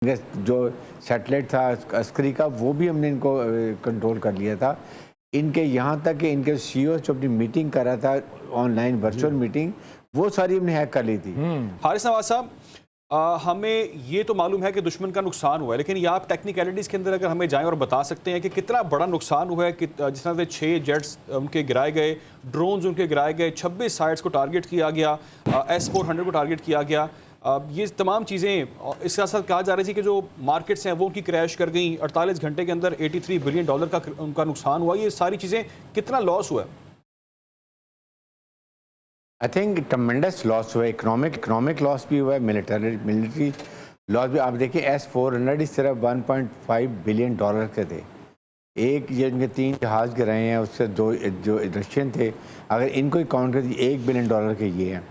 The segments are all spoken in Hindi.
जो सैटेलाइट था अस्करी का, वो भी हमने इनको कंट्रोल कर लिया था। इनके यहाँ तक कि इनके सीईओ जो अपनी मीटिंग कर रहा था ऑनलाइन वर्चुअल मीटिंग, वो सारी हमने हैक कर ली थी। हारिस नवाज साहब, हमें ये तो मालूम है कि दुश्मन का नुकसान हुआ है, लेकिन ये आप टेक्निकलिटीज़ के अंदर अगर हमें जाएं और बता सकते हैं कि कितना बड़ा नुकसान हुआ है कि जिस तरह से 6 जेट्स उनके गिराए गए, ड्रोन्स उनके गिराए गए, 26 साइट्स को टारगेट किया गया, S-400 को टारगेट किया गया, ये तमाम चीज़ें। इसके साथ कहा जा रही थी कि जो मार्केट्स हैं वो उनकी क्रैश कर गई। 48 घंटे के अंदर $83 बिलियन का उनका नुकसान हुआ। ये सारी चीज़ें, कितना लॉस हुआ है? आई थिंक ट्रमेंडस लॉस हुआ है, इकोनॉमिक लॉस भी हुआ है, मिलिट्री लॉस भी। आप देखिए S-400 सिर्फ $1.5 बिलियन के थे। एक ये इनके 3 जहाज़ गिराए हैं, उससे 2 जो रशियन थे, अगर इनको ही काउंट कर दिए $1 बिलियन के ये हैं।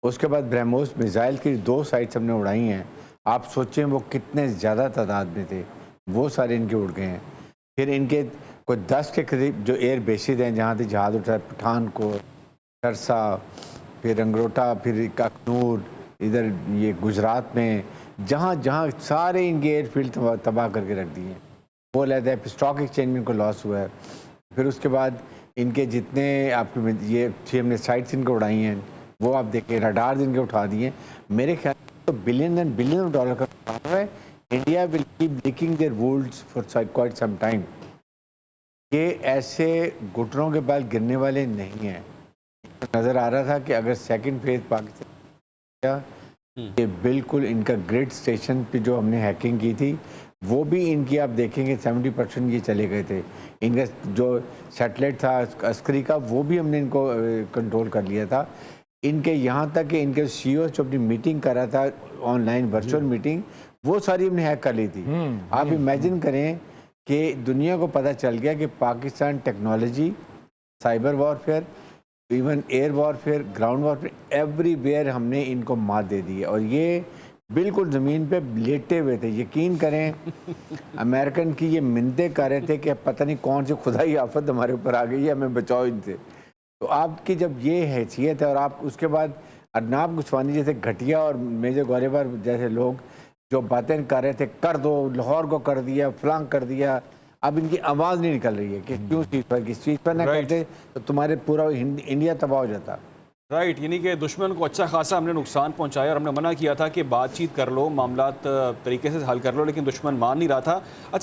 उसके बाद ब्रह्मोस मिसाइल की 2 साइट्स हमने उड़ाई हैं। आप सोचें वो कितने ज़्यादा तादाद में थे, वो सारे इनके उड़ गए हैं। फिर इनके कोई 10 के करीब जो एयर बेसिस हैं जहाँ से जहाज़ उठा है, पठानकोट, सरसा, फिर रंगरोटा, फिर अखनूर, इधर ये गुजरात में, जहाँ जहाँ सारे इनके एयरफील्ड तबाह करके रख दिए हैं। वो लहदा है, स्टॉक एक्सचेंज में इनको लॉस हुआ है। फिर उसके बाद इनके जितने आपके ये हमने साइट्स इनको उड़ाई हैं, वो आप देखिए रडार इनके उठा दिए। मेरे ख्याल में तो बिलियन एंड बिलियन डॉलर का नुकसान है। India will keep licking their wounds for quite some time. ये ऐसे घुटनों के बाल गिरने वाले नहीं हैं। नज़र आ रहा था कि अगर सेकंड फेज पाकिस्तान, ये बिल्कुल इनका ग्रिड स्टेशन पे जो हमने हैकिंग की थी, वो भी इनकी आप देखेंगे 70% ये चले गए थे। इनका जो सैटेलाइट था अस्करी का, वो भी हमने इनको कंट्रोल कर लिया था। इनके यहाँ तक कि इनके सीईओ जो अपनी मीटिंग कर रहा था ऑनलाइन वर्चुअल मीटिंग, वो सारी हमने हैक कर ली थी। आप इमेजिन करें कि दुनिया को पता चल गया कि Pakistan technology, cyber warfare, even air warfare, ground warfare, everywhere हमने इनको मात दे दी है। और ये बिल्कुल ज़मीन पे लेटे हुए थे। यकीन करें अमेरिकन की ये मिन्नतें कर रहे थे कि पता नहीं कौन सी खुदाई आफत हमारे ऊपर आ गई है, हमें बचाओ इनसे। तो आपकी जब ये हैसियत है और आप उसके बाद अरनाब गुस्वानी जैसे घटिया और मेजर गोलेबार जैसे लोग जो बातें कर रहे थे, कर दो, लाहौर को कर दिया, फलांग कर दिया, अब इनकी आवाज़ नहीं निकल रही है कि क्यों चीज़ पर, किस चीज़ पर ना करते तो तुम्हारे पूरा इंडिया तबाह हो जाता। राइट, यानी कि दुश्मन को अच्छा खासा हमने नुकसान पहुंचाया और हमने मना किया था कि बातचीत कर लो, मामलात तरीके से हल कर लो, लेकिन दुश्मन मान नहीं रहा था। अच्छा,